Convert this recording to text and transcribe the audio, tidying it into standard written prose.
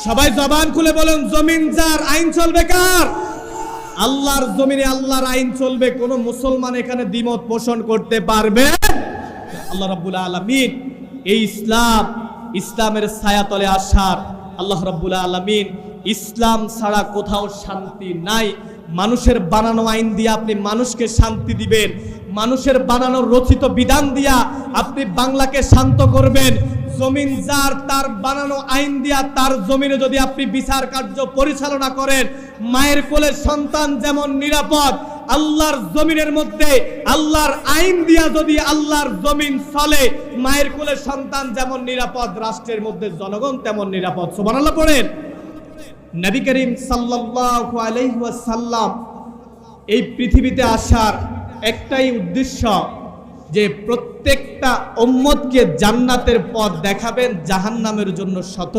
সবাই জবান খুলে বলুন, জমিন যার, আইন চলবে কার? আল্লাহর জমিনে আল্লাহর আইন চলবে। কোন মুসলমান এখানে দ্বিমত পোষণ করতে পারবে? আল্লাহ রাব্বুল আলামিন এই ইসলামের ছায়াতলে আসার আল্লাহ রাব্বুল আলামিন ইসলাম ছাড়া কোথাও শান্তি নাই। মানুষের বানানো আইন দিয়ে আপনি মানুষকে শান্তি দিবেন, মানুষের বানানো রচিত বিধান দিয়া আপনি বাংলাকে শান্ত করবেন। জমিন যার, তার বানানো আইন দিয়া তার জমিনে যদি আপনি বিচার কার্য পরিচালনা করেন, মায়ের কোলে সন্তান যেমন নিরাপদ, আল্লাহর জমিনের মধ্যে আল্লাহর আইন দিয়া যদি আল্লাহর জমিন চলে, মায়ের কোলে সন্তান যেমন নিরাপদ, রাষ্ট্রের মধ্যে জনগণ তেমন নিরাপদ। সুবহানাল্লাহ পড়েন। নবী করিম সাল্লাল্লাহু আলাইহি ওয়াসাল্লাম এই পৃথিবীতে আসার একটাই উদ্দেশ্য, যে প্রত্যেকটা উম্মতকে জান্নাতের পথ দেখাবেন, জাহান্নামের জন্য সতর্ক